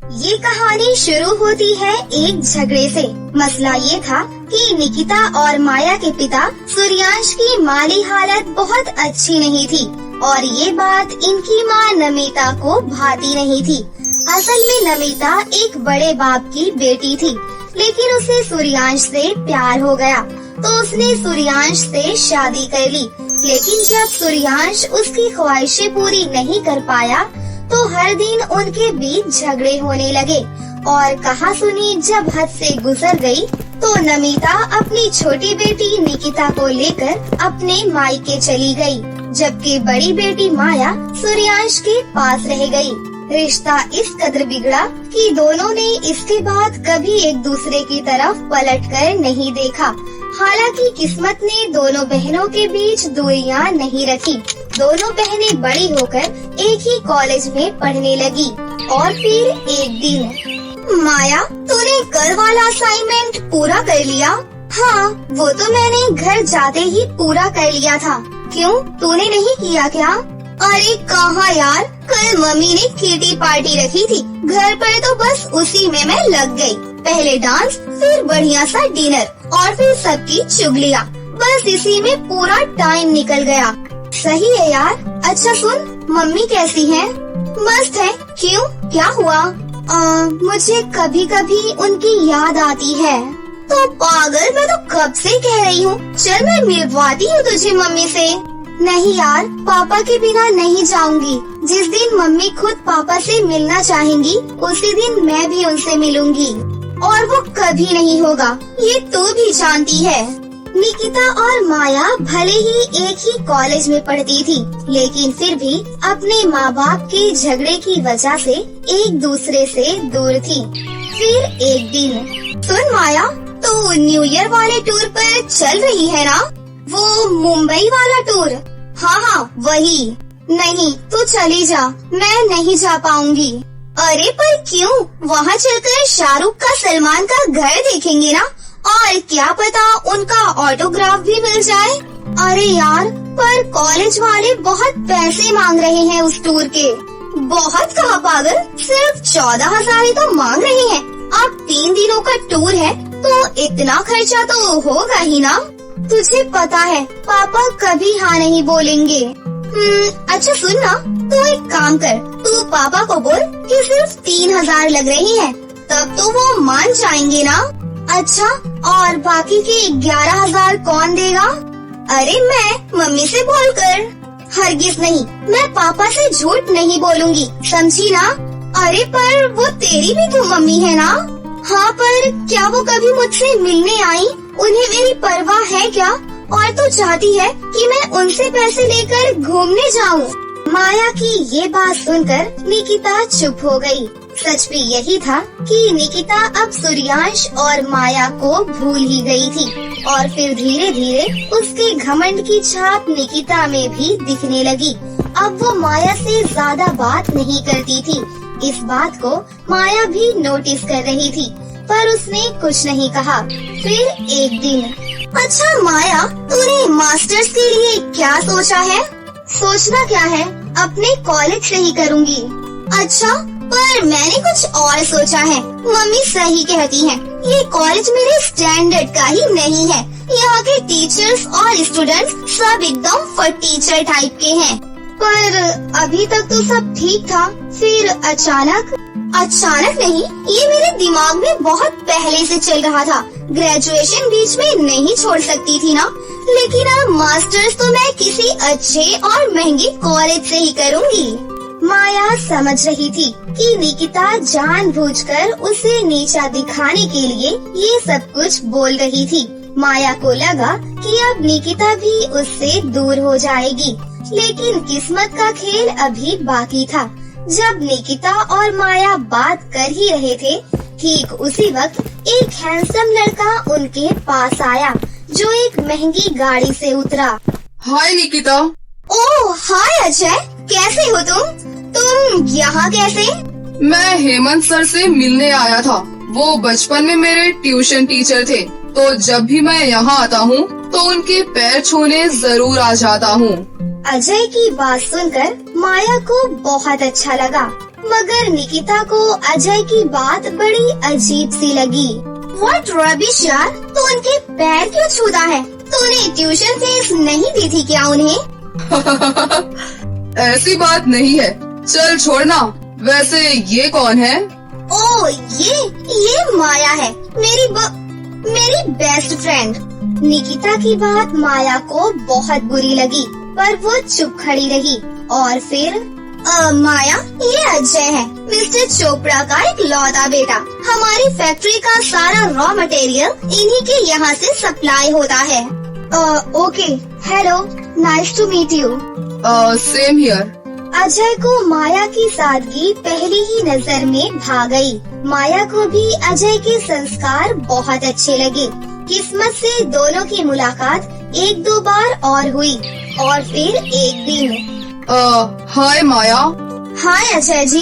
ये कहानी शुरू होती है एक झगड़े से। मसला ये था कि निकिता और माया के पिता सूर्यांश की माली हालत बहुत अच्छी नहीं थी और ये बात इनकी माँ नमिता को भाती नहीं थी। असल में नमिता एक बड़े बाप की बेटी थी, लेकिन उसे सूर्यांश से प्यार हो गया तो उसने सूर्यांश से शादी कर ली। लेकिन जब सूर्यांश उसकी ख्वाहिशें पूरी नहीं कर पाया तो हर दिन उनके बीच झगड़े होने लगे और कहा सुनी जब हद से गुजर गई तो नमिता अपनी छोटी बेटी निकिता को लेकर अपने मायके चली गई, जबकि बड़ी बेटी माया सूर्यांश के पास रह गई। रिश्ता इस कदर बिगड़ा कि दोनों ने इसके बाद कभी एक दूसरे की तरफ पलटकर नहीं देखा। हालांकि किस्मत ने दोनों बहनों के बीच दूरियां नहीं रखी। दोनों बहनें बड़ी होकर एक ही कॉलेज में पढ़ने लगी। और फिर एक दिन, माया तूने कल वाला असाइनमेंट पूरा कर लिया? हाँ, वो तो मैंने घर जाते ही पूरा कर लिया था। क्यों, तूने नहीं किया क्या? अरे कहाँ यार, कल मम्मी ने किटी पार्टी रखी थी घर पर, तो बस उसी में मैं लग गई। पहले डांस, फिर बढ़िया सा डिनर और फिर सबकी चुगलियाँ। बस इसी में पूरा टाइम निकल गया। सही है यार। अच्छा सुन, मम्मी कैसी है? मस्त है। क्यों, क्या हुआ? मुझे कभी कभी उनकी याद आती है। तो पागल, मैं तो कब से कह रही हूँ, चल मैं मिलवाती हूँ तुझे मम्मी से। नहीं यार, पापा के बिना नहीं जाऊंगी। जिस दिन मम्मी खुद पापा से मिलना चाहेंगी उसी दिन मैं भी उनसे मिलूंगी, और वो कभी नहीं होगा, ये तू भी जानती है। निकिता और माया भले ही एक ही कॉलेज में पढ़ती थी, लेकिन फिर भी अपने माँ बाप के झगड़े की वजह से एक दूसरे से दूर थी। फिर एक दिन, सुन माया, तू न्यू ईयर वाले टूर पर चल रही है ना? वो मुंबई वाला टूर? हाँ, वही। नहीं, तू चली जा, मैं नहीं जा पाऊंगी। अरे पर क्यों? वहाँ चलकर शाहरुख का सलमान का घर देखेंगे ना, और क्या पता उनका ऑटोग्राफ भी मिल जाए। अरे यार, पर कॉलेज वाले बहुत पैसे मांग रहे हैं उस टूर के। बहुत कहा पागल, सिर्फ 14,000 ही तो मांग रहे हैं। अब 3 दिनों का टूर है तो इतना खर्चा तो होगा ही ना। तुझे पता है पापा कभी हाँ नहीं बोलेंगे। अच्छा सुन ना, तू एक काम कर, तू पापा को बोल कि सिर्फ 3,000 लग रही है, तब तो वो मान जाएंगे ना। अच्छा, और बाकी के 11,000 कौन देगा? अरे मैं मम्मी से बोलकर। हरगिज नहीं, मैं पापा से झूठ नहीं बोलूंगी, समझी ना? अरे पर वो तेरी भी तो मम्मी है ना? हाँ, पर क्या वो कभी मुझसे मिलने आई? उन्हें मेरी परवाह है क्या? और तू चाहती है कि मैं उनसे पैसे लेकर घूमने जाऊँ? माया की ये बात सुनकर निकिता चुप हो गई। सच भी यही था कि निकिता अब सूर्यांश और माया को भूल ही गई थी, और फिर धीरे धीरे उसके घमंड की छाप निकिता में भी दिखने लगी। अब वो माया से ज्यादा बात नहीं करती थी। इस बात को माया भी नोटिस कर रही थी, पर उसने कुछ नहीं कहा। फिर एक दिन, अच्छा माया, तूने मास्टर्स के लिए क्या सोचा है? सोचना क्या है, अपने कॉलेज से ही करूँगी। अच्छा, पर मैंने कुछ और सोचा है। मम्मी सही कहती हैं, ये कॉलेज मेरे स्टैंडर्ड का ही नहीं है। यहाँ के टीचर्स और स्टूडेंट्स सब एकदम फटीचर टाइप के हैं। पर अभी तक तो सब ठीक था, फिर अचानक नहीं, ये मेरे दिमाग में बहुत पहले से चल रहा था। ग्रेजुएशन बीच में नहीं छोड़ सकती थी ना, लेकिन अब मास्टर्स तो मैं किसी अच्छे और महंगे कॉलेज से ही करूँगी। माया समझ रही थी कि निकिता जानबूझकर उसे नीचा दिखाने के लिए ये सब कुछ बोल रही थी। माया को लगा कि अब निकिता भी उससे दूर हो जाएगी, लेकिन किस्मत का खेल अभी बाकी था। जब निकिता और माया बात कर ही रहे थे, ठीक उसी वक्त एक हैंडसम लड़का उनके पास आया, जो एक महंगी गाड़ी से उतरा। हाय निकिता। ओह हाय अजय, कैसे हो तुम यहाँ कैसे? मैं हेमंत सर से मिलने आया था। वो बचपन में मेरे ट्यूशन टीचर थे, तो जब भी मैं यहाँ आता हूँ तो उनके पैर छूने जरूर आ जाता हूँ। अजय की बात सुनकर माया को बहुत अच्छा लगा। मगर निकिता को अजय की बात बड़ी अजीब सी लगी। व्हाट रबिश यार, तू उनके पैर क्यों छूता है? तूने ट्यूशन फीस नहीं दी थी क्या उन्हें? ऐसी बात नहीं है, चल छोड़ना। वैसे ये कौन है? ओ ये माया है, मेरी बेस्ट फ्रेंड। निकिता की बात माया को बहुत बुरी लगी, पर वो चुप खड़ी रही। और फिर माया, ये अजय है, मिस्टर चोपड़ा का एक लौता बेटा। हमारी फैक्ट्री का सारा रॉ मटेरियल इन्हीं के यहाँ से सप्लाई होता है। Okay, hello, nice to meet you. Same here. Ajay को माया की सादगी पहली ही नजर में भा गई। माया को भी अजय के संस्कार बहुत अच्छे लगे। किस्मत से दोनों की मुलाकात एक दो बार और हुई, और फिर एक दिन। हाय माया। हाय अजय जी।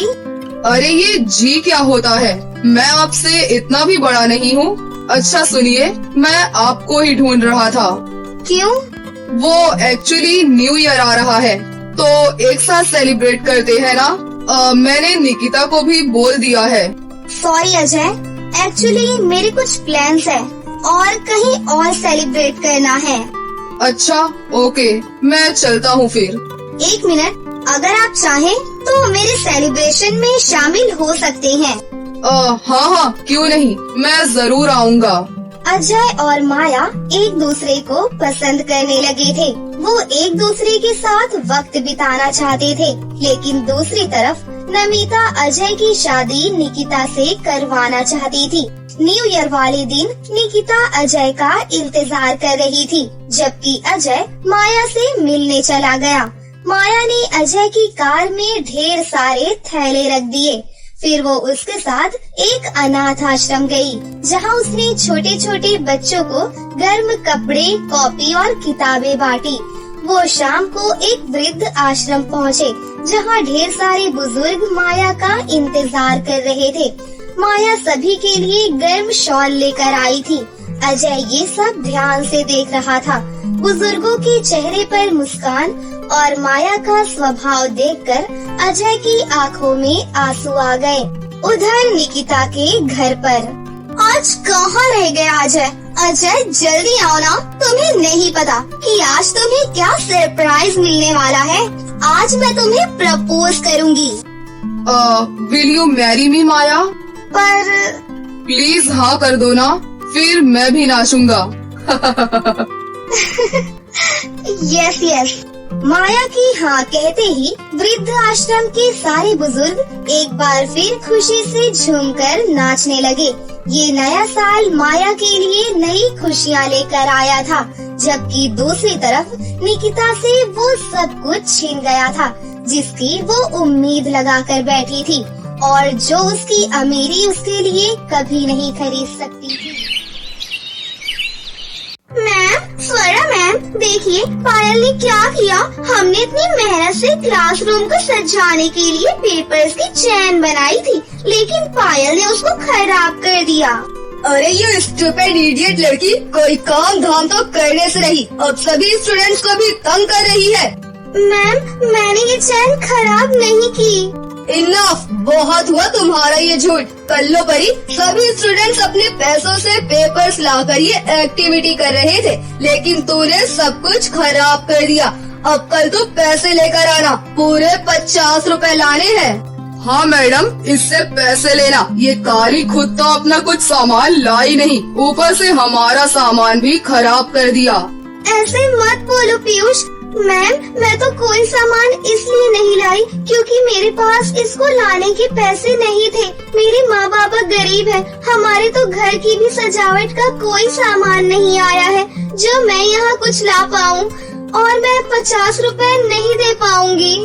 अरे ये जी क्या होता है? मैं आपसे इतना भी बड़ा नहीं हूँ। अच्छा सुनिए, मैं आपको ही ढूंढ रहा था। क्यों? वो एक्चुअली न्यू ईयर आ रहा है, तो एक साथ सेलिब्रेट करते हैं ना। मैंने निकिता को भी बोल दिया है। सॉरी अजय, एक्चुअली मेरे कुछ प्लान्स है और कहीं और सेलिब्रेट करना है। अच्छा ओके, मैं चलता हूँ फिर। एक मिनट, अगर आप चाहें तो मेरे सेलिब्रेशन में शामिल हो सकते हैं। हाँ, क्यों नहीं, मैं जरूर आऊँगा। अजय और माया एक दूसरे को पसंद करने लगे थे। वो एक दूसरे के साथ वक्त बिताना चाहते थे, लेकिन दूसरी तरफ नमिता अजय की शादी निकिता से करवाना चाहती थी। न्यू ईयर वाले दिन निकिता अजय का इंतजार कर रही थी, जबकि अजय माया से मिलने चला गया। माया ने अजय की कार में ढेर सारे थैले रख दिए। फिर वो उसके साथ एक अनाथ आश्रम गई, जहाँ उसने छोटे छोटे बच्चों को गर्म कपड़े, कॉपी और किताबें बांटी। वो शाम को एक वृद्ध आश्रम पहुँचे, जहाँ ढेर सारे बुजुर्ग माया का इंतजार कर रहे थे। माया सभी के लिए गर्म शॉल लेकर आई थी। अजय ये सब ध्यान से देख रहा था। बुजुर्गों के चेहरे पर मुस्कान और माया का स्वभाव देखकर अजय की आंखों में आंसू आ गए। उधर निकिता के घर पर। आज कहाँ रह गया अजय? अजय जल्दी आओ ना, तुम्हें नहीं पता कि आज तुम्हें क्या सरप्राइज मिलने वाला है। आज मैं तुम्हें प्रपोज करूँगी। विल यू मैरी मी माया? पर प्लीज हाँ कर दो ना, फिर मैं भी नाचूंगा। यस। माया की हाँ कहते ही वृद्ध आश्रम के सारे बुजुर्ग एक बार फिर खुशी से झूमकर नाचने लगे। ये नया साल माया के लिए नई खुशियाँ लेकर आया था, जबकि दूसरी तरफ निकिता से वो सब कुछ छीन गया था, जिसकी वो उम्मीद लगाकर बैठी थी और जो उसकी अमीरी उसके लिए कभी नहीं खरीद सकती थी। स्वरा मैम, देखिए पायल ने क्या किया। हमने इतनी मेहनत से क्लासरूम को सजाने के लिए पेपर्स की चैन बनाई थी, लेकिन पायल ने उसको खराब कर दिया। अरे ये स्टूपिड इडियट लड़की कोई काम धाम तो करने से नहीं, अब सभी स्टूडेंट्स को भी तंग कर रही है। मैम, मैंने ये चैन खराब नहीं की। इनफ, बहुत हुआ तुम्हारा ये झूठ। कल्लो परी, सभी स्टूडेंट्स अपने पैसों से पेपर्स लाकर ये एक्टिविटी कर रहे थे, लेकिन तूने सब कुछ खराब कर दिया। अब कल तू पैसे लेकर आना, पूरे 50 रुपए लाने हैं। हाँ मैडम, इससे पैसे लेना। ये काली खुद तो अपना कुछ सामान लाई नहीं, ऊपर से हमारा सामान भी खराब कर दिया। ऐसे मत बोलो पीयूष। मैम, मैं तो कोई सामान इसलिए नहीं लाई क्योंकि मेरे पास इसको लाने के पैसे नहीं थे। मेरे माँ बाप गरीब हैं, हमारे तो घर की भी सजावट का कोई सामान नहीं आया है जो मैं यहाँ कुछ ला पाऊँ, और मैं 50 रुपए नहीं दे पाऊंगी।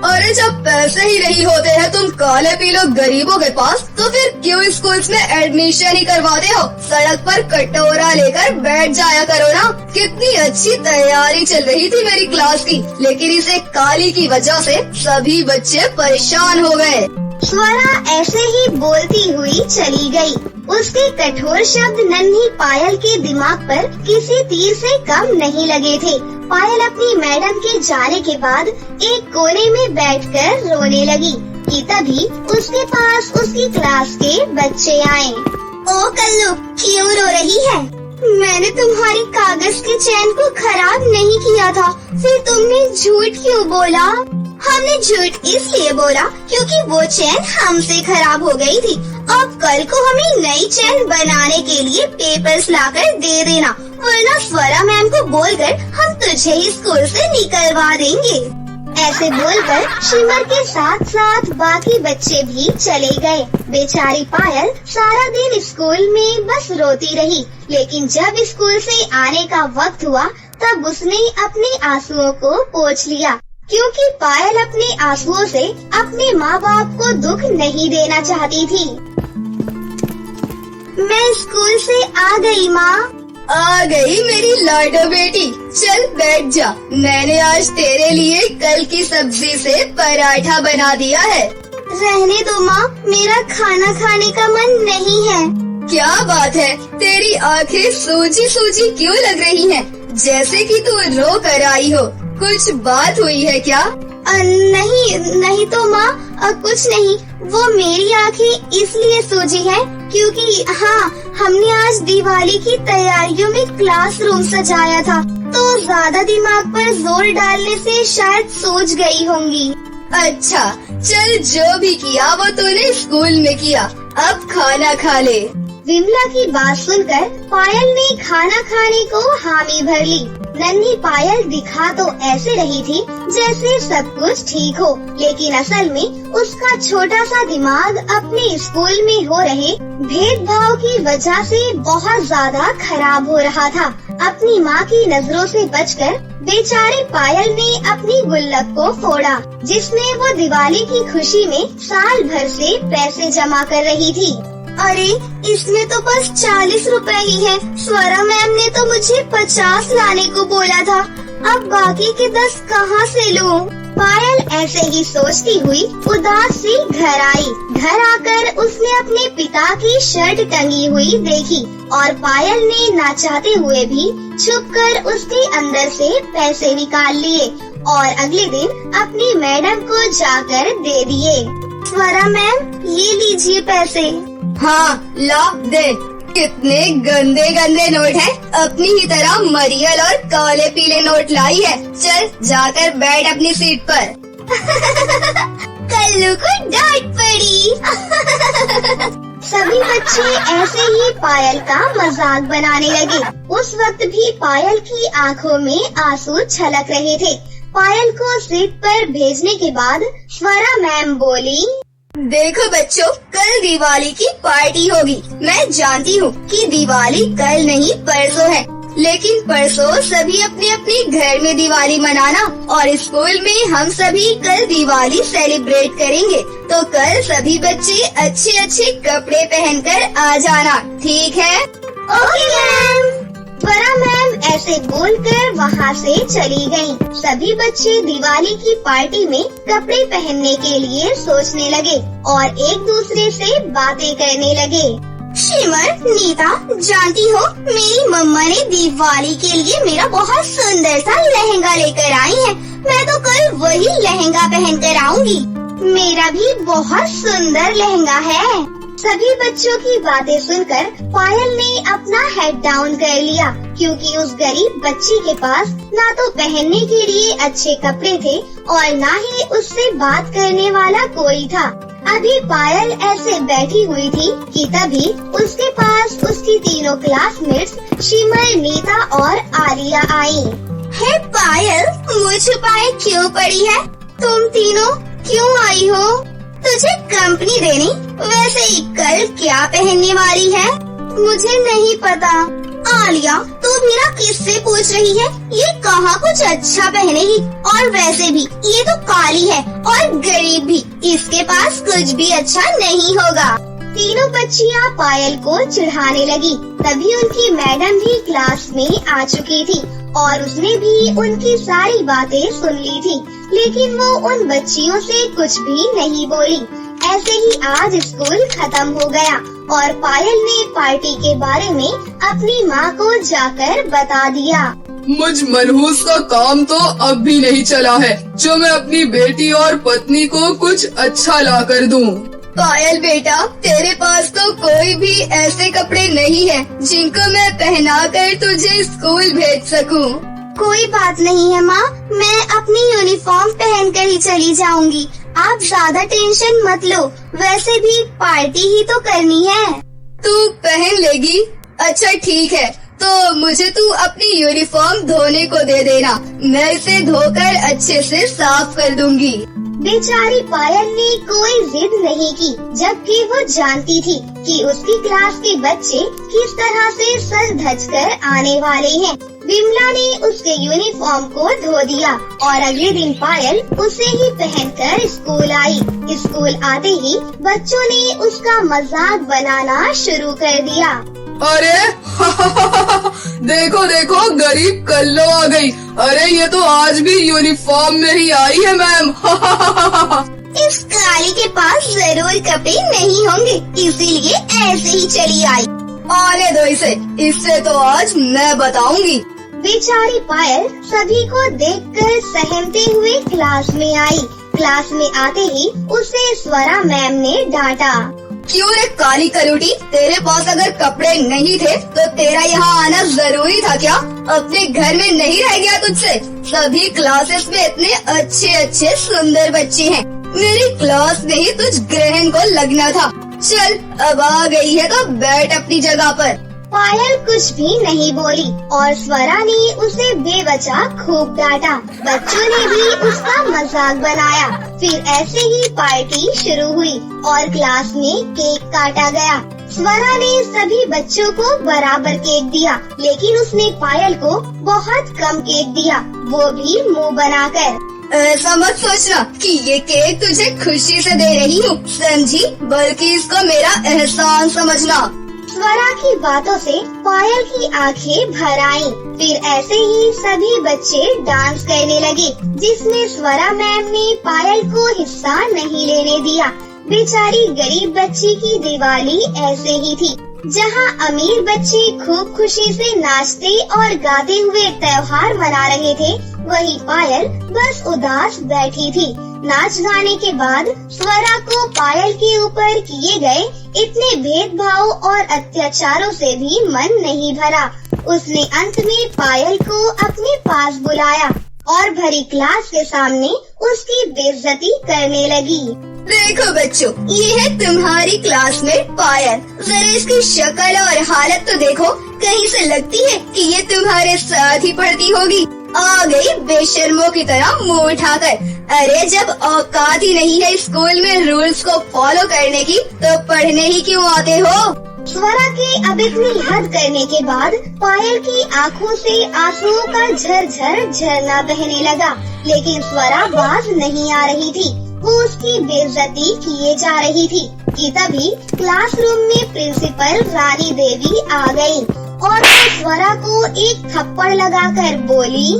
अरे जब पैसे ही नहीं होते हैं तुम काले पीलो गरीबों के पास, तो फिर क्यों स्कूल्स में एडमिशन ही करवाते हो? सड़क पर कटोरा लेकर बैठ जाया करो ना। कितनी अच्छी तैयारी चल रही थी मेरी क्लास की, लेकिन इसे काली की वजह से सभी बच्चे परेशान हो गए। स्वरा ऐसे ही बोलती हुई चली गई। उसके कठोर शब्द नन्ही पायल के दिमाग पर किसी तीर से कम नहीं लगे थे। पायल अपनी मैडम के जाने के बाद एक कोने में बैठकर रोने लगी। कि तभी उसके पास उसकी क्लास के बच्चे आए। ओ कल्लू, क्यों रो रही है? मैंने तुम्हारी कागज के चैन को खराब नहीं किया था, फिर तुमने झूठ क्यों बोला? हमने झूठ इसलिए बोला क्योंकि वो चैन हमसे खराब हो गई थी। अब कल को हमें नई चैन बनाने के लिए पेपर्स लाकर दे देना, वरना स्वरा मैम को बोलकर हम तुझे ही स्कूल से निकलवा देंगे। ऐसे बोलकर शिमर के साथ साथ बाकी बच्चे भी चले गए। बेचारी पायल सारा दिन स्कूल में बस रोती रही, लेकिन जब स्कूल से आने का वक्त हुआ तब उसने अपने आंसुओं को पोंछ लिया, क्योंकि पायल अपने आंसुओं से अपने माँ बाप को दुख नहीं देना चाहती थी। मैं स्कूल से आ गई माँ। आ गई मेरी लाडो बेटी, चल बैठ जा। मैंने आज तेरे लिए कल की सब्जी से पराठा बना दिया है। रहने दो माँ, मेरा खाना खाने का मन नहीं है। क्या बात है, तेरी आंखें सूजी सूजी क्यों लग रही हैं? जैसे कि तू रो कर आई हो। कुछ बात हुई है क्या? नहीं तो माँ, कुछ नहीं। वो मेरी आंखें इसलिए सूजी है क्योंकि हमने आज दिवाली की तैयारियों में क्लासरूम सजाया था, तो ज्यादा दिमाग पर जोर डालने से शायद सूज गई होंगी। अच्छा, चल जो भी किया वो तूने स्कूल में किया, अब खाना खा ले। विमला की बात सुनकर पायल ने खाना खाने को हामी भर ली। नन्ही पायल दिखा तो ऐसे रही थी जैसे सब कुछ ठीक हो, लेकिन असल में उसका छोटा सा दिमाग अपने स्कूल में हो रहे भेदभाव की वजह से बहुत ज्यादा खराब हो रहा था। अपनी माँ की नजरों से बचकर बेचारे पायल ने अपनी गुल्लक को फोड़ा, जिसमें वो दिवाली की खुशी में साल भर से पैसे जमा कर रही थी। अरे, इसमें तो बस 40 रुपए ही है। स्वरा मैम ने तो मुझे 50 लाने को बोला था, अब बाकी के 10 कहाँ से लूं? पायल ऐसे ही सोचती हुई उदास सी घर आई। घर आकर उसने अपने पिता की शर्ट टंगी हुई देखी और पायल ने ना चाहते हुए भी छुपकर उसके अंदर से पैसे निकाल लिए और अगले दिन अपनी मैडम को जाकर दे दिए। स्वरा मैम, ये लीजिए पैसे। हाँ, ला दे। कितने गंदे गंदे नोट हैं, अपनी ही तरह मरियल और काले पीले नोट लाई है। चल जाकर बैठ अपनी सीट पर। कल्लू को डांट पड़ी। सभी बच्चे ऐसे ही पायल का मजाक बनाने लगे। उस वक्त भी पायल की आंखों में आंसू छलक रहे थे। पायल को सीट पर भेजने के बाद स्वरा मैम बोली, देखो बच्चों, कल दिवाली की पार्टी होगी। मैं जानती हूँ कि दिवाली कल नहीं परसों है, लेकिन परसों सभी अपने अपने घर में दिवाली मनाना और स्कूल में हम सभी कल दिवाली सेलिब्रेट करेंगे। तो कल सभी बच्चे अच्छे अच्छे कपड़े पहनकर आ जाना, ठीक है? Okay ma'am. स्वरा मैम ऐसे बोलकर वहाँ से चली गयी। सभी बच्चे दिवाली की पार्टी में कपड़े पहनने के लिए सोचने लगे और एक दूसरे से बातें करने लगे। शिमर, नीता, जानती हो मेरी मम्मा ने दिवाली के लिए मेरा बहुत सुंदर सा लहंगा लेकर आई है। मैं तो कल वही लहंगा पहन कर आऊंगी। मेरा भी बहुत सुंदर लहंगा है। सभी बच्चों की बातें सुनकर पायल ने अपना हेड डाउन कर लिया, क्योंकि उस गरीब बच्ची के पास ना तो पहनने के लिए अच्छे कपड़े थे और ना ही उससे बात करने वाला कोई था। अभी पायल ऐसे बैठी हुई थी कि तभी उसके पास उसकी तीनों क्लासमेट्स शिमर, नीता और आलिया आई। हे पायल, मुँह छुपाए क्यों पड़ी है? तुम तीनों क्यों आई हो? तुझे कंपनी देनी? वैसे ही कल क्या पहनने वाली है? मुझे नहीं पता। आलिया, तू भी ना किससे पूछ रही है? ये कहाँ कुछ अच्छा पहनेगी? और वैसे भी ये तो काली है और गरीब भी, इसके पास कुछ भी अच्छा नहीं होगा। तीनों बच्चियाँ पायल को चिढ़ाने लगी। तभी उनकी मैडम भी क्लास में आ चुकी थी और उसने भी उनकी सारी बातें सुन ली थी, लेकिन वो उन बच्चियों से कुछ भी नहीं बोली। ऐसे ही आज स्कूल खत्म हो गया और पायल ने पार्टी के बारे में अपनी माँ को जाकर बता दिया। मुझ मनहूस का काम तो अब भी नहीं चला है जो मैं अपनी बेटी और पत्नी को कुछ अच्छा ला कर दूँ। पायल बेटा, तेरे पास तो कोई भी ऐसे कपड़े नहीं है जिनको मैं पहना कर तुझे स्कूल भेज सकूं। कोई बात नहीं है माँ, मैं अपनी यूनिफॉर्म पहन कर ही चली जाऊंगी। आप ज्यादा टेंशन मत लो, वैसे भी पार्टी ही तो करनी है। तू पहन लेगी? अच्छा ठीक है, तो मुझे तू अपनी यूनिफॉर्म धोने को दे देना, मैं इसे धोकर अच्छे से साफ कर दूंगी। बेचारी पायल ने कोई जिद नहीं की, जबकि वो जानती थी कि उसकी क्लास के बच्चे किस तरह से सज धज कर आने वाले हैं। विमला ने उसके यूनिफॉर्म को धो दिया और अगले दिन पायल उसे ही पहनकर स्कूल आई। स्कूल आते ही बच्चों ने उसका मजाक बनाना शुरू कर दिया। अरे देखो देखो, गरीब कल्लो आ गई। अरे ये तो आज भी यूनिफॉर्म में ही आई है मैम। इस काली के पास जरूर कपड़े नहीं होंगे, इसीलिए ऐसे ही चली आई। आने दो इसे, इससे तो आज मैं बताऊंगी। बेचारी पायल सभी को देखकर सहमते हुए क्लास में आई। क्लास में आते ही उसे स्वरा मैम ने डांटा। क्यों रे काली कलूटी, तेरे पास अगर कपड़े नहीं थे तो तेरा यहाँ आना जरूरी था क्या? अपने घर में नहीं रह गया तुझसे? सभी क्लासेस में इतने अच्छे अच्छे सुंदर बच्चे हैं, मेरी क्लास में ही तुझ ग्रहण को लगना था। चल अब आ गई है तो बैठ अपनी जगह पर। पायल कुछ भी नहीं बोली और स्वरा ने उसे बेवजह खूब डांटा। बच्चों ने भी उसका मजाक बनाया। फिर ऐसे ही पार्टी शुरू हुई और क्लास में केक काटा गया। स्वरा ने सभी बच्चों को बराबर केक दिया, लेकिन उसने पायल को बहुत कम केक दिया, वो भी मुंह बनाकर। ऐसा मत सोचना कि ये केक तुझे खुशी से दे रही हूँ, समझी? बल्कि इसको मेरा एहसान समझना। स्वरा की बातों से पायल की आंखें भर आईं। फिर ऐसे ही सभी बच्चे डांस करने लगे, जिसमें स्वरा मैम ने पायल को हिस्सा नहीं लेने दिया। बेचारी गरीब बच्ची की दिवाली ऐसे ही थी, जहां अमीर बच्चे खूब खुशी से नाचते और गाते हुए त्योहार मना रहे थे, वही पायल बस उदास बैठी थी। नाच गाने के बाद स्वरा को पायल के ऊपर किए गए इतने भेदभाव और अत्याचारों से भी मन नहीं भरा। उसने अंत में पायल को अपने पास बुलाया और भरी क्लास के सामने उसकी बेइज्जती करने लगी। देखो बच्चों, ये है तुम्हारी क्लासमेट पायल। जरा इसकी शक्ल और हालत तो देखो, कहीं से लगती है कि ये तुम्हारे साथ ही पढ़ती होगी। आ गई बेशर्मों की तरह मुंह उठाकर। अरे जब औकात ही नहीं है स्कूल में रूल्स को फॉलो करने की, तो पढ़ने ही क्यों आते हो? स्वरा के अब इतनी हद करने के बाद पायल की आंखों से आंसुओं का झरझर झरना बहने लगा, लेकिन स्वरा बाज नहीं आ रही थी। वो उसकी बेइज्जती किए जा रही थी कि तभी क्लासरूम में प्रिंसिपल रानी देवी आ गई और वो स्वरा को एक थप्पड़ लगाकर बोली,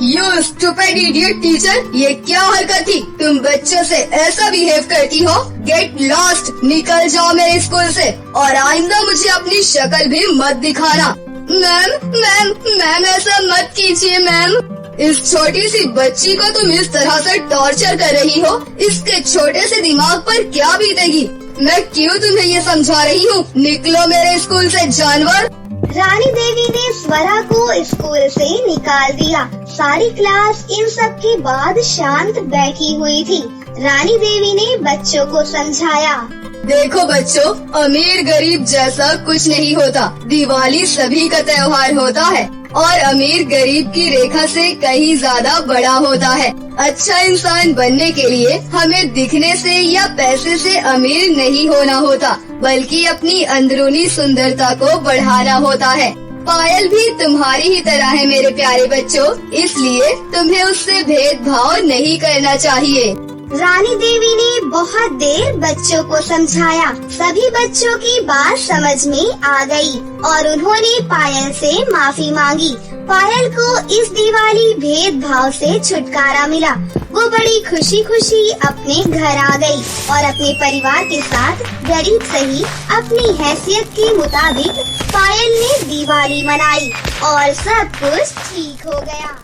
यू स्टूपिड इडियट टीचर, ये क्या हरकत थी? तुम बच्चों से ऐसा बिहेव करती हो? गेट लॉस्ट, निकल जाओ मेरे स्कूल से और आइंदा मुझे अपनी शक्ल भी मत दिखाना। मैम ऐसा मत कीजिए मैम। इस छोटी सी बच्ची को तुम इस तरह से टॉर्चर कर रही हो, इसके छोटे से दिमाग पर क्या बीतेगी? मैं क्यों तुम्हें ये समझा रही हूँ? निकलो मेरे स्कूल से जानवर। रानी देवी ने स्वरा को स्कूल से निकाल दिया। सारी क्लास इन सब के बाद शांत बैठी हुई थी। रानी देवी ने बच्चों को समझाया, देखो बच्चों, अमीर गरीब जैसा कुछ नहीं होता। दिवाली सभी का त्योहार होता है और अमीर गरीब की रेखा से कहीं ज्यादा बड़ा होता है। अच्छा इंसान बनने के लिए हमें दिखने से या पैसे से अमीर नहीं होना होता, बल्कि अपनी अंदरूनी सुंदरता को बढ़ाना होता है। पायल भी तुम्हारी ही तरह है मेरे प्यारे बच्चों, इसलिए तुम्हें उससे भेदभाव नहीं करना चाहिए। रानी देवी ने बहुत देर बच्चों को समझाया। सभी बच्चों की बात समझ में आ गई और उन्होंने पायल से माफी मांगी। पायल को इस दिवाली भेदभाव से छुटकारा मिला। वो बड़ी खुशी खुशी अपने घर आ गई और अपने परिवार के साथ गरीब सही अपनी हैसियत के मुताबिक पायल ने दिवाली मनाई और सब कुछ ठीक हो गया।